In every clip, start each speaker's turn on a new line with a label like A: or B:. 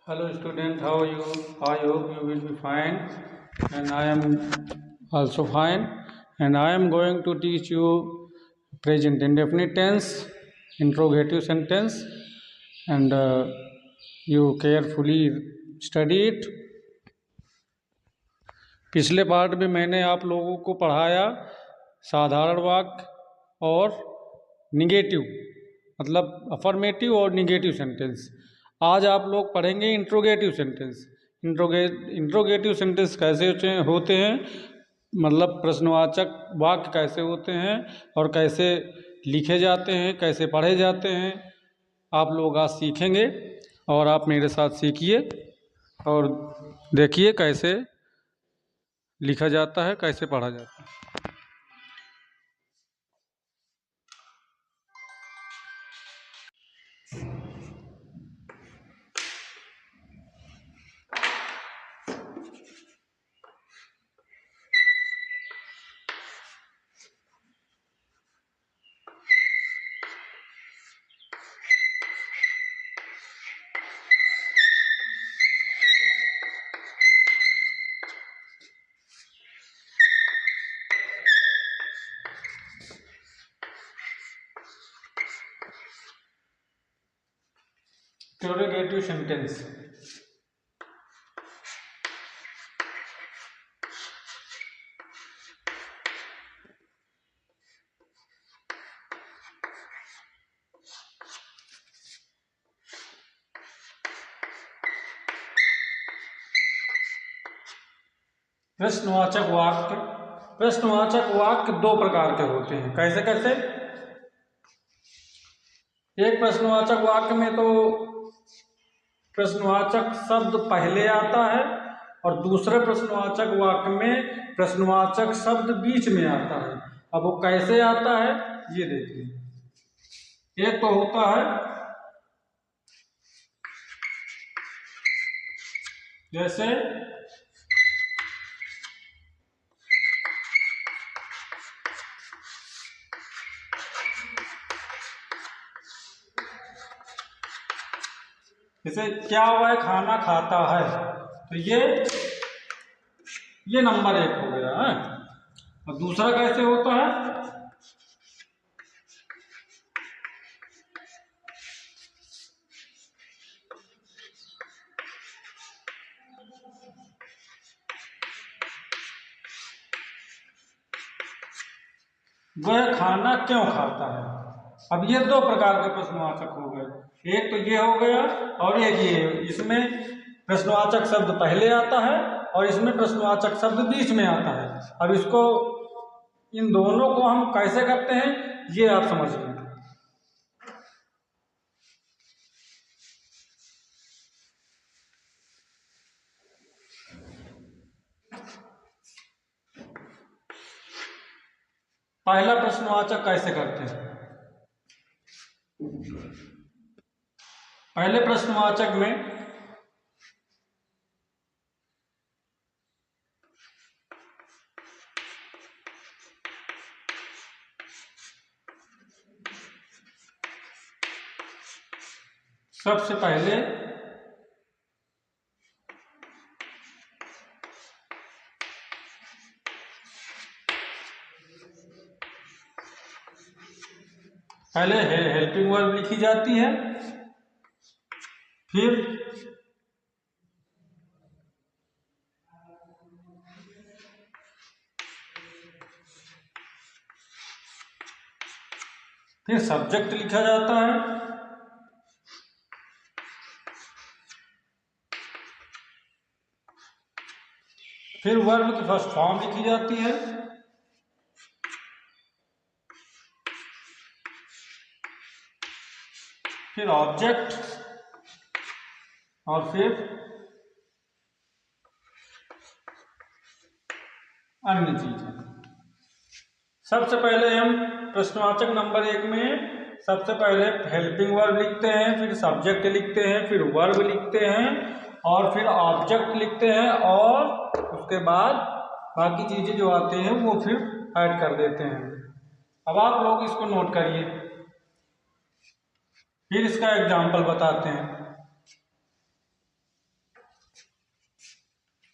A: Hello student, how are you? I hope you will be fine, and I am also fine, and I am going to teach you present indefinite tense, interrogative sentence, and you carefully study it. पिछले part में मैंने आप लोगों को पढ़ाया साधारण वाक्य और निगेटिव, मतलब अफर्मेटिव और निगेटिव सेंटेंस। आज आप लोग पढ़ेंगे इंट्रोगेटिव सेंटेंस। इंट्रोगेटिव सेंटेंस कैसे होते हैं, मतलब प्रश्नवाचक वाक्य कैसे होते हैं और कैसे लिखे जाते हैं, कैसे पढ़े जाते हैं, आप लोग आज सीखेंगे। और आप मेरे साथ सीखिए और देखिए कैसे लिखा जाता है, कैसे पढ़ा जाता है। Interrogative sentence. प्रश्नवाचक वाक्य। प्रश्नवाचक वाक्य दो प्रकार के होते हैं। कैसे कैसे? एक प्रश्नवाचक वाक्य में तो प्रश्नवाचक शब्द पहले आता है और दूसरे प्रश्नवाचक वाक्य में प्रश्नवाचक शब्द बीच में आता है। अब वो कैसे आता है ये देखिए। एक तो होता है जैसे जैसे क्या हुआ है, खाना खाता है, तो ये नंबर एक हो गया है। और दूसरा कैसे होता है, वह खाना क्यों खाता है। अब ये दो प्रकार के प्रश्नवाचक हो गए। एक तो ये हो गया और एक ये। इसमें प्रश्नवाचक शब्द पहले आता है और इसमें प्रश्नवाचक शब्द बीच में आता है। अब इसको, इन दोनों को हम कैसे करते हैं ये आप समझ लें। पहला प्रश्नवाचक कैसे करते हैं? पहले प्रश्नवाचक में सबसे पहले हेल्पिंग वर्ब लिखी जाती है, फिर सब्जेक्ट लिखा जाता है, फिर वर्ब की फर्स्ट फॉर्म लिखी जाती है, फिर ऑब्जेक्ट और फिर अन्य चीजें। सबसे पहले हम प्रश्नवाचक नंबर एक में सबसे पहले हेल्पिंग वर्ब लिखते हैं, फिर सब्जेक्ट लिखते हैं, फिर वर्ब लिखते हैं और फिर ऑब्जेक्ट लिखते हैं और उसके बाद बाकी चीजें जो आती हैं वो फिर ऐड कर देते हैं। अब आप लोग इसको नोट करिए, फिर इसका एग्जाम्पल बताते हैं।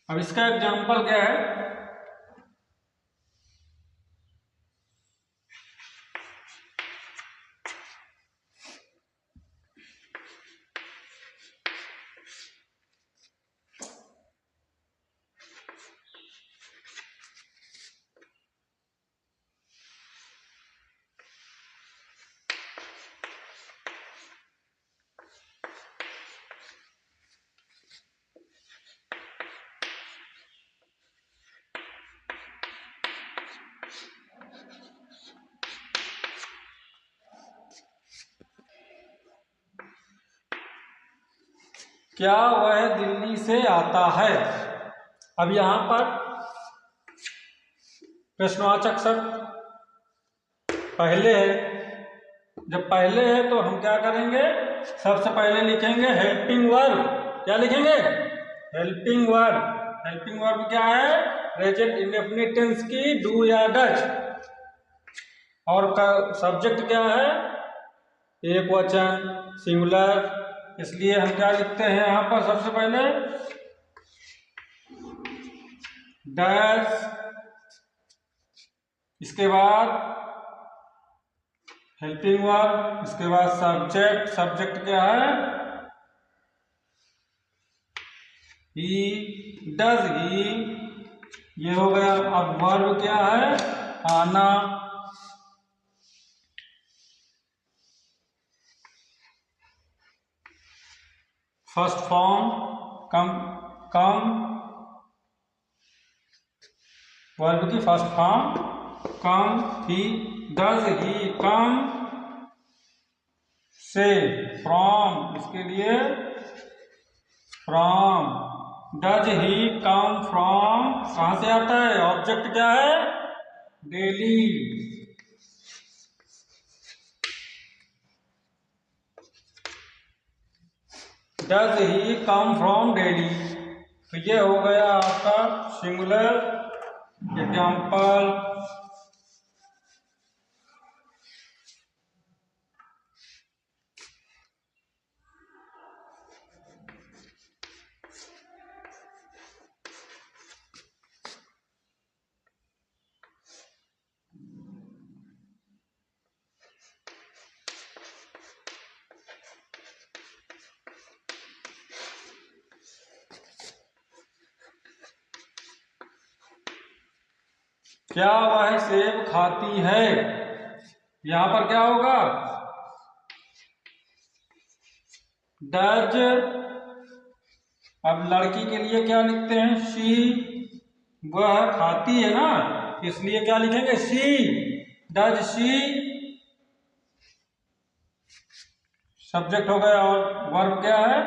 A: अब इसका एग्जाम्पल क्या है, क्या वह दिल्ली से आता है। अब यहां पर प्रश्नवाचक शब्द पहले है, जब पहले है तो हम क्या करेंगे, सबसे पहले लिखेंगे हेल्पिंग वर्ब। क्या लिखेंगे, हेल्पिंग वर्ब। हेल्पिंग वर्ब क्या है, प्रेजेंट इंडेफिनिट टेंस की डू या डज। और सब्जेक्ट क्या है, एक वचन सिंगुलर। इसलिए हम क्या लिखते हैं यहां पर, सबसे पहले डज, इसके बाद हेल्पिंग वर्ब, इसके बाद सब्जेक्ट। सब्जेक्ट क्या है, ही, डज ही, ये हो गया। अब वर्ब क्या है, आना। First form come, come, verb की first form come. He, does he come से, फ्रॉम, इसके लिए from. Does he come from, कहां से आता है, ऑब्जेक्ट क्या है, daily. Does he come from daily. तो ये हो गया आपका सिंगुलर एग्जाम्पल। क्या वह सेब खाती है, यहां पर क्या होगा, डज। अब लड़की के लिए क्या लिखते हैं, शी, वह खाती है ना, इसलिए क्या लिखेंगे, शी, डज शी, सब्जेक्ट हो गया। और वर्ब क्या है,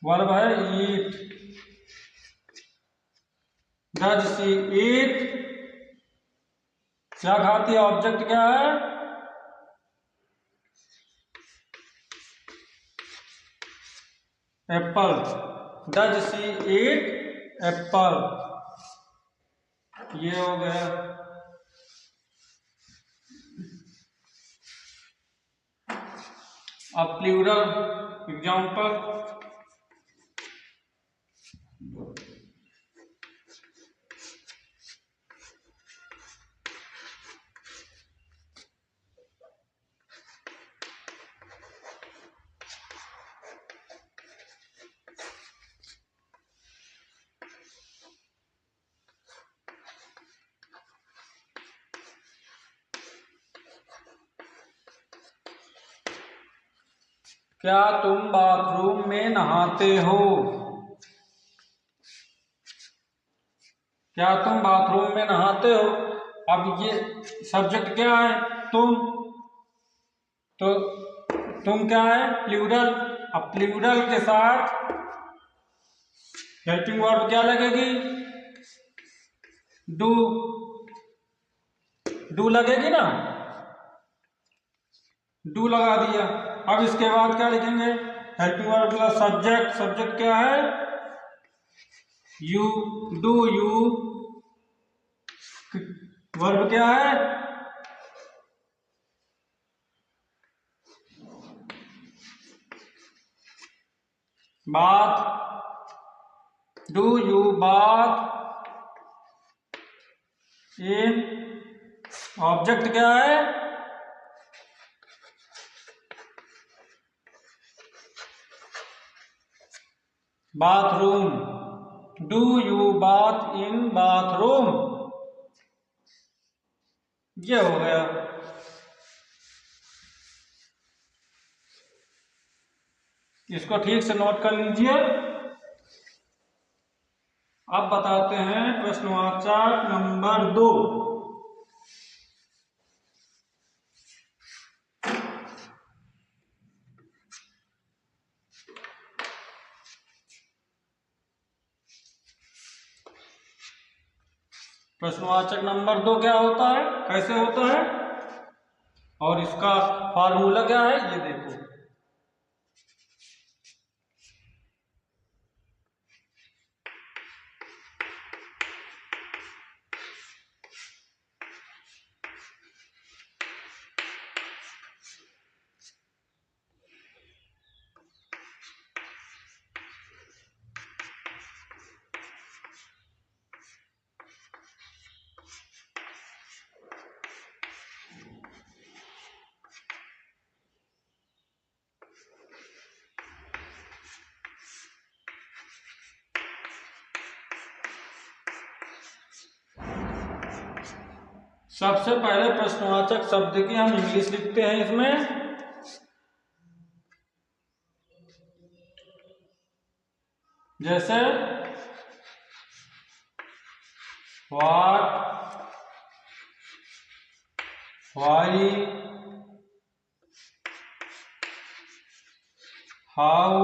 A: वर्ब है ईट, डज शी ईट, क्या खाती है, ऑब्जेक्ट क्या है, Apple, does she eat Apple. ये हो गया। अब प्लूरल एग्जाम्पल, क्या तुम बाथरूम में नहाते हो, क्या तुम बाथरूम में नहाते हो। अब ये सब्जेक्ट क्या है, तुम, तो तुम क्या है, प्लूरल। अब प्लूरल के साथ हेल्पिंग वर्ब क्या लगेगी, डू, डू लगेगी ना, डू लगा दिया। अब इसके बाद क्या लिखेंगे, helping verb plus subject. Subject क्या है, यू, डू यू, वर्ब क्या है, बात, do you bath in, object क्या है, bathroom. Do you bath in bathroom, ये हो गया। इसको ठीक से नोट कर लीजिए। अब बताते हैं प्रश्नवाचक नंबर 2। प्रश्नवाचक नंबर 2 क्या होता है, कैसे होता है और इसका फॉर्मूला क्या है, ये देखो। सबसे पहले प्रश्नवाचक शब्द की हम इंग्लिश लिखते हैं इसमें। जैसे what, why, how,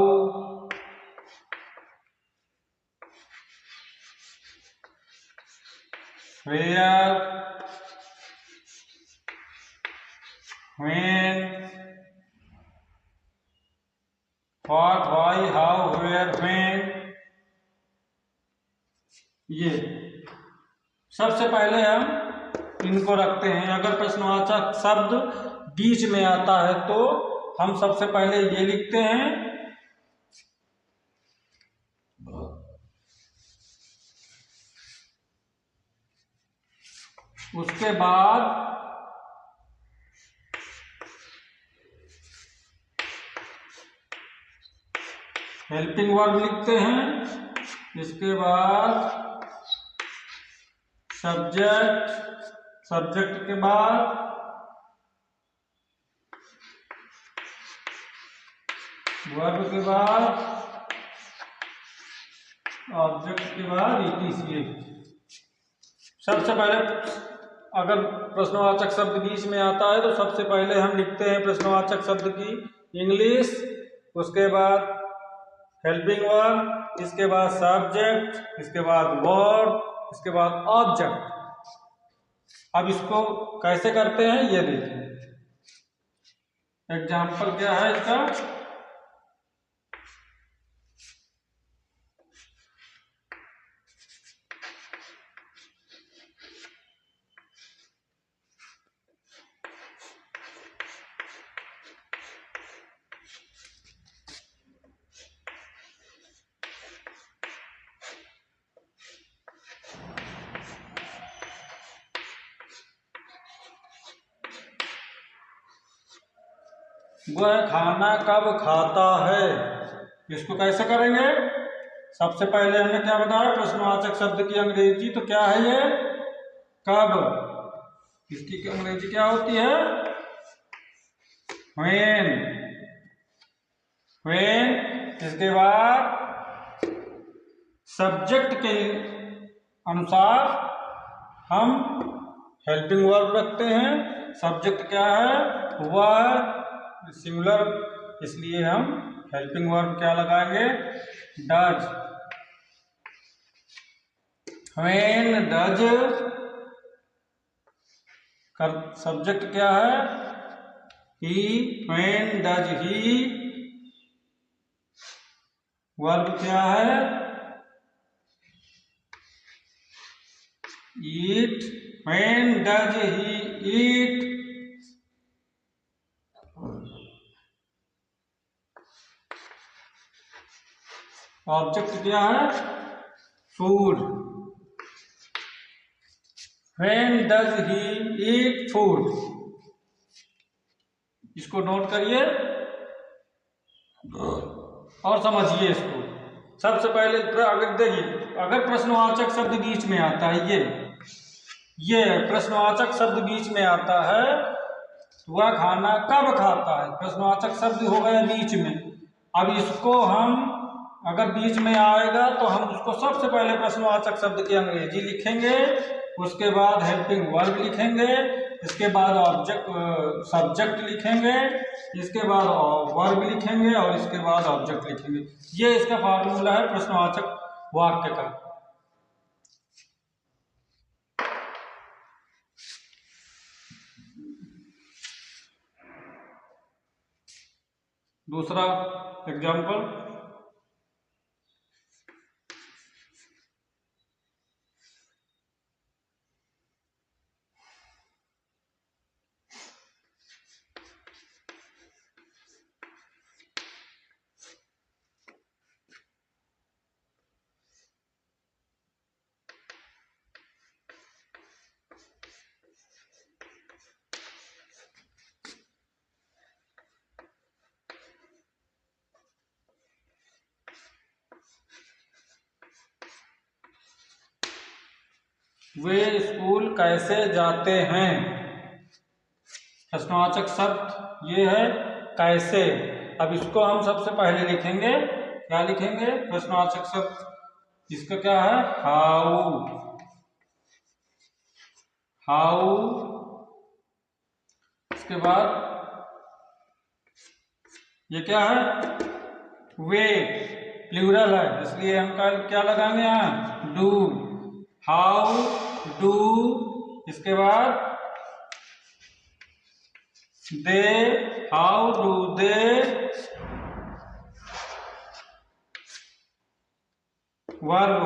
A: where, when, what, why, how, where, when, ये सबसे पहले हम इनको रखते हैं। अगर प्रश्नवाचक शब्द बीच में आता है तो हम सबसे पहले ये लिखते हैं, उसके बाद हेल्पिंग वर्ब लिखते हैं, इसके बाद सब्जेक्ट, सब्जेक्ट के बाद वर्ब के बाद ऑब्जेक्ट के बाद ईटीसी। सबसे पहले अगर प्रश्नवाचक शब्द बीच में आता है तो सबसे पहले हम लिखते हैं प्रश्नवाचक शब्द की इंग्लिश, उसके बाद हेल्पिंग वर्ब, इसके बाद सब्जेक्ट, इसके बाद वर्ब, इसके बाद ऑब्जेक्ट। अब इसको कैसे करते हैं ये देखिए। एग्जाम्पल क्या है इसका, वह खाना कब खाता है। इसको कैसे करेंगे, सबसे पहले हमने क्या बताया, प्रश्नवाचक शब्द की अंग्रेजी तो क्या है ये, कब। इसकी अंग्रेजी क्या होती है, when, when। इसके बाद सब्जेक्ट के अनुसार हम हेल्पिंग वर्ब रखते हैं। सब्जेक्ट क्या है, वह, सिंगुलर, इसलिए हम हेल्पिंग वर्ब क्या लगाएंगे, डज। व्हेन डज, सब्जेक्ट क्या है, he, when does he. Verb क्या है, eat, when does he eat. Object क्या है, food. When does he eat food? इसको नोट करिए और समझिए इसको। सबसे पहले अगर देखिए, अगर प्रश्नवाचक शब्द बीच में आता है, ये प्रश्नवाचक शब्द बीच में आता है, तो वह खाना कब खाता है? प्रश्नवाचक शब्द हो गया बीच में। अब इसको हम अगर बीच में आएगा तो हम उसको सबसे पहले प्रश्नवाचक शब्द की अंग्रेजी लिखेंगे, उसके बाद हेल्पिंग वर्ब लिखेंगे, इसके बाद ऑब्जेक्ट सब्जेक्ट लिखेंगे, इसके बाद वर्ब लिखेंगे और इसके बाद ऑब्जेक्ट लिखेंगे। ये इसका फार्मूला है प्रश्नवाचक वाक्य का। दूसरा एग्जाम्पल, वे स्कूल कैसे जाते हैं? प्रश्नवाचक शब्द ये है कैसे। अब इसको हम सबसे पहले लिखेंगे, क्या लिखेंगे? प्रश्नवाचक शब्द इसका क्या है? हाउ। हाउ, इसके बाद ये क्या है? वे, प्लूरल है इसलिए हम क्या लगाएंगे यहाँ? डू। हाउ डू, इसके बाद they, how do they verb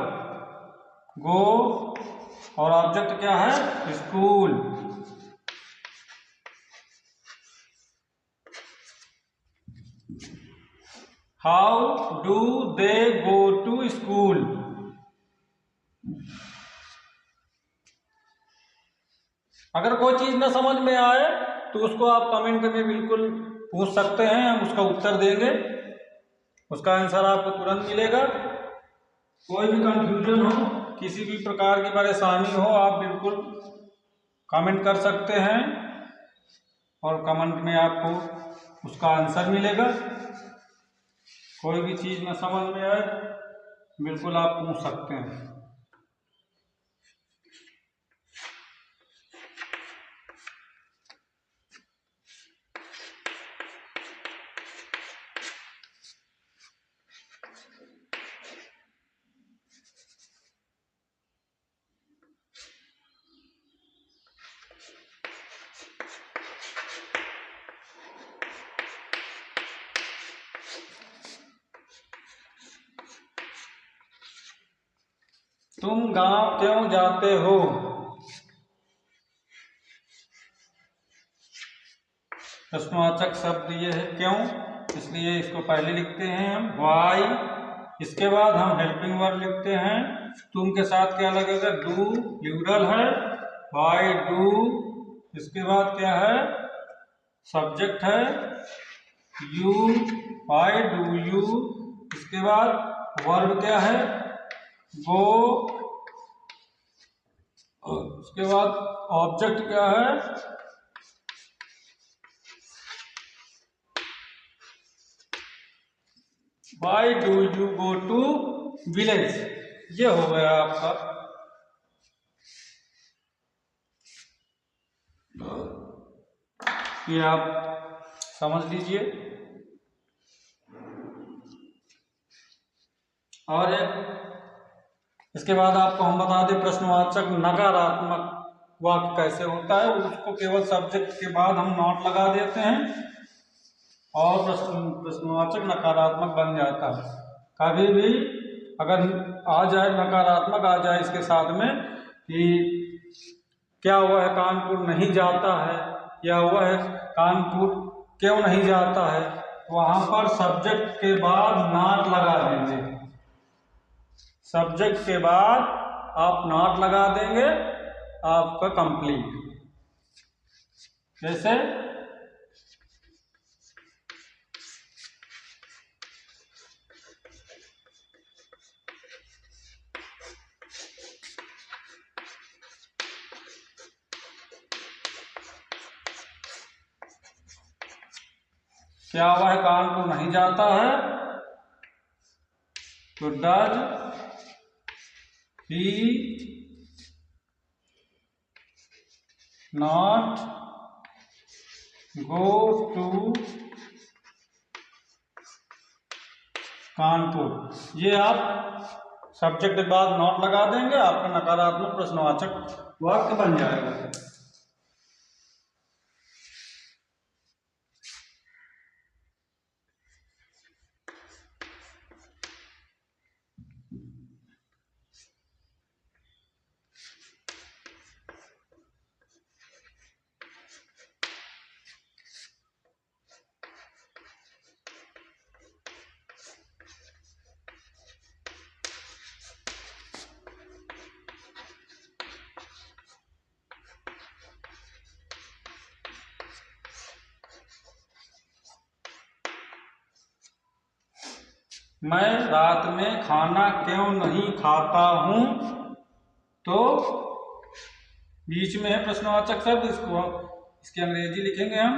A: go, और ऑब्जेक्ट क्या है? School. How do they go to school. अगर कोई चीज ना समझ में आए तो उसको आप कमेंट में बिल्कुल पूछ सकते हैं, हम उसका उत्तर देंगे, उसका आंसर आपको तुरंत मिलेगा। कोई भी कंफ्यूजन हो, किसी भी प्रकार की परेशानी हो, आप बिल्कुल कमेंट कर सकते हैं और कमेंट में आपको उसका आंसर मिलेगा। कोई भी चीज ना समझ में आए बिल्कुल आप पूछ सकते हैं। तुम गांव क्यों जाते हो? प्रश्नवाचक शब्द ये है क्यों, इसलिए इसको पहले लिखते हैं हम वाई। इसके बाद हम हेल्पिंग वर्ब लिखते हैं। तुम के साथ क्या लगेगा? डू, प्लूरल है। वाई डू, इसके बाद क्या है? सब्जेक्ट है। यू, वाई डू यू, इसके बाद वर्ब क्या है? गो, उसके बाद ऑब्जेक्ट क्या है? Why do you go to village. ये हो गया आपका। ये आप समझ लीजिए। और इसके बाद आपको हम बता दें प्रश्नवाचक नकारात्मक वाक्य कैसे होता है। उसको केवल सब्जेक्ट के बाद हम नॉट लगा देते हैं और प्रश्नवाचक नकारात्मक बन जाता है। कभी भी अगर आ जाए नकारात्मक आ जाए इसके साथ में कि क्या वह कानपुर नहीं जाता है या वह कानपुर क्यों नहीं जाता है, वहां पर सब्जेक्ट के बाद नॉट लगा देंगे। सब्जेक्ट के बाद आप नॉट लगा देंगे, आपका कंप्लीट। कैसे? क्या वह कानपुर नहीं जाता है? तो does he not go to Kanpur. ये आप सब्जेक्ट के बाद नॉट लगा देंगे, आपका नकारात्मक प्रश्नवाचक वाक्य बन जाएगा। मैं रात में खाना क्यों नहीं खाता हूं? तो बीच में है प्रश्नवाचक शब्द, इसकी अंग्रेजी लिखेंगे हम।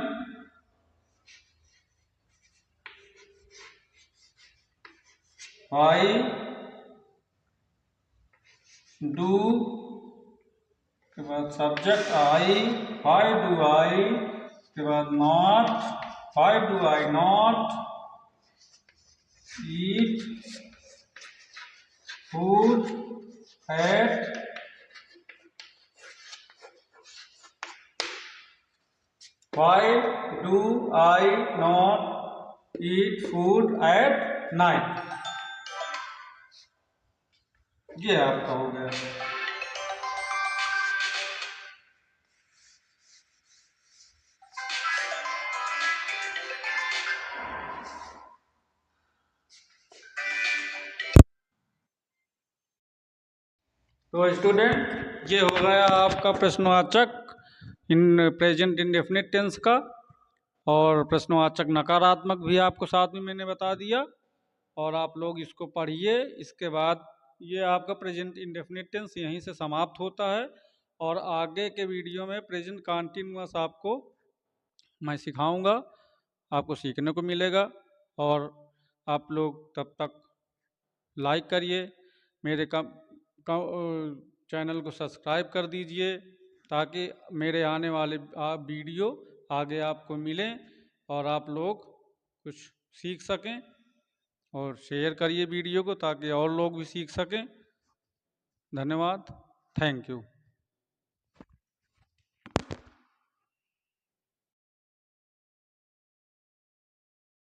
A: आई डू के बाद subject I, why do I के बाद not, why do I not eat food at why do I not eat food at night. ये आपका हो गया। तो स्टूडेंट, ये हो गया आपका प्रश्नवाचक इन प्रेजेंट इंडेफिनिट टेंस का, और प्रश्नवाचक नकारात्मक भी आपको साथ में मैंने बता दिया। और आप लोग इसको पढ़िए। इसके बाद ये आपका प्रेजेंट इंडेफिनिट टेंस यहीं से समाप्त होता है, और आगे के वीडियो में प्रेजेंट कॉन्टिन्यूअस आपको मैं सिखाऊंगा, आपको सीखने को मिलेगा। और आप लोग तब तक लाइक करिए, मेरे चैनल को सब्सक्राइब कर दीजिए, ताकि मेरे आने वाले वीडियो आगे आपको मिलें और आप लोग कुछ सीख सकें। और शेयर करिए वीडियो को, ताकि और लोग भी सीख सकें। धन्यवाद। Thank you.